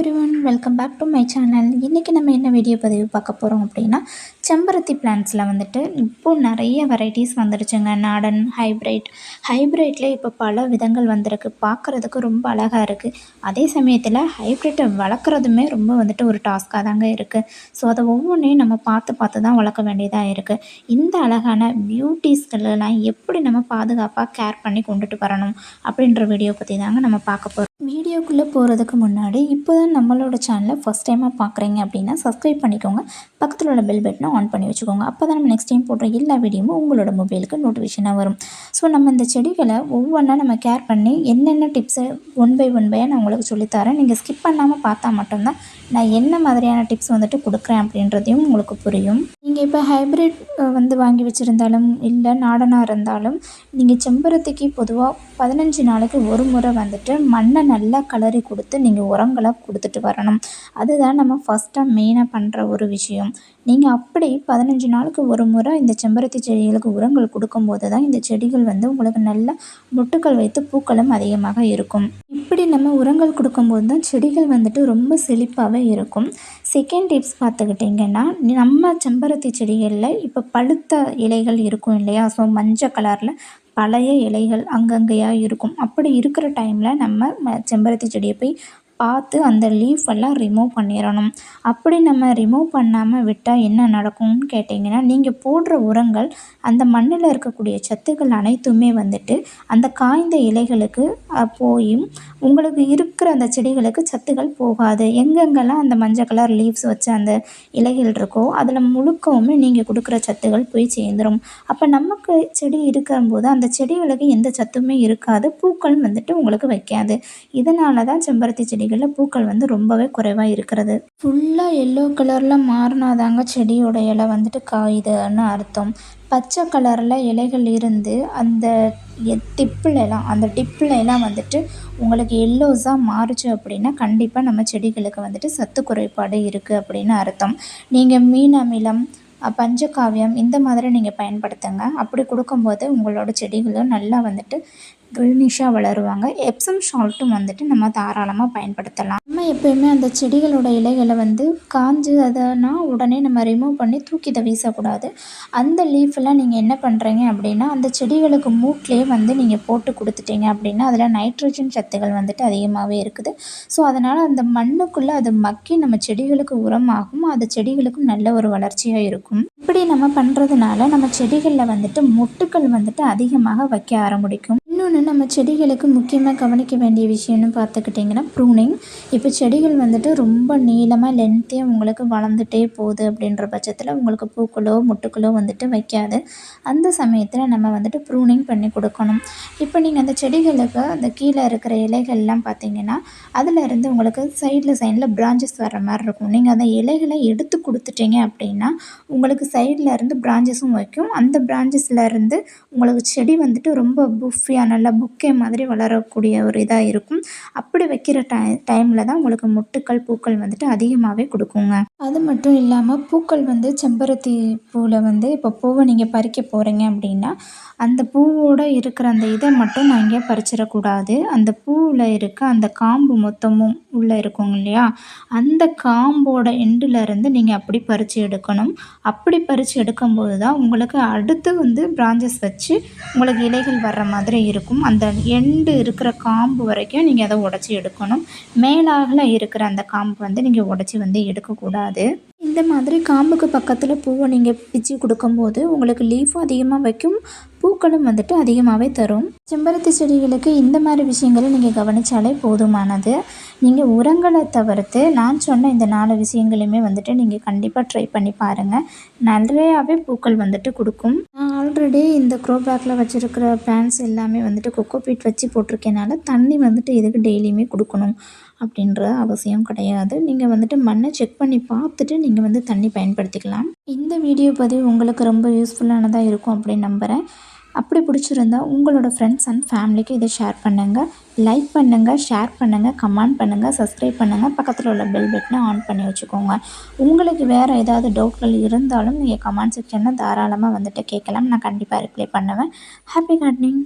Everyone, welcome back to my channel. இன்றைக்கி நம்ம என்ன வீடியோ பதிவு பார்க்க போகிறோம் அப்படின்னா, செம்பருத்தி பிளான்ட்ஸில் வந்துட்டு இப்போது நிறைய வெரைட்டிஸ் வந்துடுச்சுங்க. நாடன், ஹைப்ரிட்லேயே இப்போ பல விதங்கள் வந்திருக்கு. பார்க்குறதுக்கு ரொம்ப அழகாக இருக்குது. அதே சமயத்தில் ஹைப்ரிட்டை வளர்க்குறதுமே ரொம்ப வந்துட்டு ஒரு டாஸ்க்காக தாங்க இருக்குது. ஸோ அதை ஒவ்வொன்றையும் நம்ம பார்த்து தான் வளர்க்க வேண்டியதாக இருக்குது. இந்த அழகான பியூட்டிஸ்களெல்லாம் எப்படி நம்ம பாதுகாப்பாக கேர் பண்ணி கொண்டுட்டு வரணும் அப்படின்ற வீடியோ பற்றி தாங்க நம்ம பார்க்க போகிறோம். வீடியோக்குள்ளே போகிறதுக்கு முன்னாடி இப்போ தான் நம்மளோட சேனலை ஃபஸ்ட் டைமாக பார்க்குறீங்க அப்படின்னா சப்ஸ்கிரைப் பண்ணிக்கோங்க. பக்கத்தில் உள்ள பெல் பட்டனை ஆன் பண்ணி வச்சுக்கோங்க. அப்போ தான் நம்ம நெக்ஸ்ட் டைம் போடுற எல்லா வீடியோவும் உங்களோட மொபைலுக்கு நோட்டிஃபிகேஷனாக வரும். ஸோ நம்ம இந்த செடிகளை ஒவ்வொன்றா நம்ம கேர் பண்ணி என்னென்ன டிப்ஸை ஒன் பை நான் உங்களுக்கு சொல்லித்தரேன். நீங்கள் ஸ்கிப் பண்ணாமல் பார்த்தா மட்டும்தான் நான் என்ன மாதிரியான டிப்ஸ் வந்துட்டு கொடுக்குறேன் அப்படின்றதையும் உங்களுக்கு புரியும். நீங்கள் இப்போ ஹைப்ரிட் வாங்கி வச்சுருந்தாலும் இல்லை நாடனாக இருந்தாலும் நீங்கள் செம்பருத்திக்கு பொதுவாக 15 நாளைக்கு ஒரு முறை வந்துட்டு மண்ணை நல்லா கலரி கொடுத்து நீங்கள் உரங்களை கொடுத்துட்டு வரணும். அதுதான் நம்ம ஃபஸ்ட்டாக மெயினாக பண்ணுற ஒரு விஷயம். நீங்கள் அப்படி 15 நாளுக்கு ஒரு முறை இந்த செம்பருத்தி செடிகளுக்கு உரங்கள் கொடுக்கும்போது தான் இந்த செடிகள் உங்களுக்கு நல்ல மொட்டுக்கள் வைத்து பூக்களும் அதிகமாக இருக்கும். இப்படி நம்ம உரங்கள் கொடுக்கும்போது தான் செடிகள் வந்துட்டு ரொம்ப செழிப்பாகவே இருக்கும். செகண்ட் டிப்ஸ் பார்த்துக்கிட்டிங்கன்னா, நம்ம செம்பருத்தி செடிகளில் இப்போ பழுத்த இலைகள் இருக்கும் இல்லையா? ஸோ மஞ்சள் கலரில் பழைய இலைகள் அங்கங்கேயாக இருக்கும். அப்படி இருக்கிற டைமில் நம்ம செம்பருத்தி செடியை போய் பார்த்து அந்த லீஃப் எல்லாம் ரிமூவ் பண்ணிடணும். அப்படி நம்ம ரிமூவ் பண்ணாமல் விட்டால் என்ன நடக்கும்னு கேட்டிங்கன்னா, நீங்கள் போடுற உரங்கள் அந்த மண்ணில் இருக்கக்கூடிய சத்துக்கள் அனைத்துமே வந்துட்டு அந்த காய்ந்த இலைகளுக்கு போயும் உங்களுக்கு இருக்கிற அந்த செடிகளுக்கு சத்துக்கள் போகாது. எங்கெங்கெல்லாம் அந்த மஞ்சள் கலர் லீவ்ஸ் வச்ச அந்த இலைகள் இருக்கோ அதில் முழுக்கவுமே நீங்கள் கொடுக்குற சத்துக்கள் போய் சேர்ந்துடும். அப்போ நமக்கு செடி இருக்கும்போது அந்த செடிகளுக்கு எந்த சத்துமே இருக்காது. பூக்கள் வந்துட்டு உங்களுக்கு வைக்காது. இதனால தான் செம்பருத்தி செடிகளில் பூக்கள் ரொம்பவே குறைவாக இருக்கிறது. ஃபுல்லாக எல்லோ கலரில் மாறினாதாங்க செடியோட இலை வந்துட்டு காயுதுன்னு அர்த்தம். பச்சை கலரில் இலைகள் இருந்து அந்த டிப்பிலெலாம் வந்துட்டு உங்களுக்கு எல்லோஸாக மாறுச்சு அப்படின்னா கண்டிப்பாக நம்ம செடிகளுக்கு வந்துட்டு சத்து குறைபாடு இருக்குது அப்படின்னு அர்த்தம். நீங்கள் மீன் அமிலம், பஞ்சகாவியம் இந்த மாதிரி நீங்கள் பயன்படுத்துங்க. அப்படி கொடுக்கும்போது உங்களோட செடிகளும் நல்லா வந்துட்டு க்ரீனிஷாக வளருவாங்க. எப்சம் சால்ட்டும் வந்துட்டு நம்ம தாராளமாக பயன்படுத்தலாம். நம்ம எப்போயுமே அந்த செடிகளோட இலைகளை காஞ்சு அதனா உடனே நம்ம ரிமூவ் பண்ணி தூக்கி வீசக்கூடாது. அந்த லீஃபெல்லாம் நீங்கள் என்ன பண்ணுறீங்க அப்படின்னா, அந்த செடிகளுக்கு மூட்லேயே நீங்கள் போட்டு கொடுத்துட்டீங்க அப்படின்னா அதில் நைட்ரஜன் சத்துக்கள் வந்துட்டு அதிகமாகவே இருக்குது. ஸோ அதனால் அந்த மண்ணுக்குள்ளே அது மக்கி நம்ம செடிகளுக்கு உரமாகும். அது செடிகளுக்கும் நல்ல ஒரு வளர்ச்சியாக இருக்கும். இப்படி நம்ம பண்ணுறதுனால நம்ம செடிகளில் வந்துட்டு மொட்டுக்கள் வந்துட்டு அதிகமாக வைக்க ஆரம்பிக்கும். இன்னொன்று நம்ம செடிகளுக்கு முக்கியமாக கவனிக்க வேண்டிய விஷயம்னு பார்த்துக்கிட்டிங்கன்னா ப்ரூனிங். இப்போ செடிகள் வந்துட்டு ரொம்ப நீளமாக லென்த்தியாக உங்களுக்கு வளர்ந்துட்டே போகுது அப்படின்ற பட்சத்தில் உங்களுக்கு பூக்களோ முட்டுக்களோ வந்துட்டு வைக்காது. அந்த சமயத்தில் நம்ம வந்துட்டு ப்ரூனிங் பண்ணி கொடுக்கணும். இப்போ நீங்கள் அந்த செடிகளுக்கு அந்த கீழே இருக்கிற இலைகள்லாம் பார்த்தீங்கன்னா அதில் உங்களுக்கு சைடில் பிரான்ச்சஸ் வர்ற மாதிரி இருக்கும். நீங்கள் அந்த இலைகளை எடுத்து கொடுத்துட்டீங்க அப்படின்னா உங்களுக்கு சைடில் இருந்து பிரான்ச்சஸும் வைக்கும். அந்த பிரான்ச்சஸில் இருந்து உங்களுக்கு செடி வந்துட்டு ரொம்ப புஃபியாக நல்லா புக்கே மாதிரி வளரக்கூடிய ஒரு இதாக இருக்கும். அப்படி வைக்கிற டைமில் தான் உங்களுக்கு மொட்டுக்கள் பூக்கள் வந்துட்டு அதிகமாகவே கொடுக்குங்க. அது மட்டும் இல்லாமல் பூக்கள் செம்பருத்தி பூவில் இப்போ பூவை நீங்கள் பறிக்க போகிறீங்க அப்படின்னா அந்த பூவோடு இருக்கிற அந்த இதை மட்டும் நான் இங்கே பறிச்சிடக்கூடாது. அந்த பூவில் இருக்க அந்த காம்பு மொத்தமும் உள்ளே இருக்கும் இல்லையா? அந்த காம்போட எண்டுலேருந்து நீங்கள் அப்படி பறித்து எடுக்கணும். அப்படி பறித்து எடுக்கும்போது தான் உங்களுக்கு அடுத்து பிரான்ச்சஸ் வச்சு உங்களுக்கு இலைகள் வர்ற மாதிரி இருக்கும். அந்த எண்டு இருக்கிற காம்பு வரைக்கும் நீங்கள் அதை உடச்சி எடுக்கணும். மேலாக இருக்கிற அந்த காம்பு நீங்கள் உடச்சி எடுக்கக்கூடாது. இந்த மாதிரி காம்புக்கு பக்கத்தில் பூவை நீங்கள் பிச்சு கொடுக்கும்போது உங்களுக்கு லீஃபும் அதிகமாக வைக்கும், பூக்களும் வந்துட்டு அதிகமாகவே தரும். செம்பருத்தி செடிகளுக்கு இந்த மாதிரி விஷயங்களை நீங்கள் கவனித்தாலே போதுமானது. நீங்கள் உரங்களை தவிர்த்து நான் சொன்ன இந்த 4 விஷயங்களையுமே வந்துட்டு நீங்கள் கண்டிப்பாக ட்ரை பண்ணி பாருங்கள். நிறையாவே பூக்கள் வந்துட்டு கொடுக்கும். நான் ஆல்ரெடி இந்த க்ரோ பேக்கில் வச்சுருக்கிற பிளான்ட்ஸ் எல்லாமே வந்துட்டு கொக்கோபீட் வச்சு போட்டிருக்கனால தண்ணி வந்துட்டு இதுக்கு டெய்லியுமே கொடுக்கணும் அப்படின்ற அவசியம் கிடையாது. நீங்கள் வந்துட்டு மண்ணை செக் பண்ணி பார்த்துட்டு நீங்கள் தண்ணி பயன்படுத்திக்கலாம். இந்த வீடியோ பதிவு உங்களுக்கு ரொம்ப யூஸ்ஃபுல்லானதாக இருக்கும் அப்படின்னு நம்புகிறேன். அப்படி பிடிச்சிருந்தா உங்களோட ஃப்ரெண்ட்ஸ் அண்ட் ஃபேமிலிக்கு இதை ஷேர் பண்ணுங்கள். லைக் பண்ணுங்கள், ஷேர் பண்ணுங்கள், கமெண்ட் பண்ணுங்கள், சப்ஸ்கிரைப் பண்ணுங்கள். பக்கத்தில் உள்ள பெல் பட்டனை ஆன் பண்ணி வச்சுக்கோங்க. உங்களுக்கு வேறு ஏதாவது டவுட்கள் இருந்தாலும் நீங்கள் கமெண்ட் செக்ஷனில் தாராளமாக வந்துட்டு கேட்கலாம். நான் கண்டிப்பாக ரிப்ளை பண்ணுவேன். Happy gardening.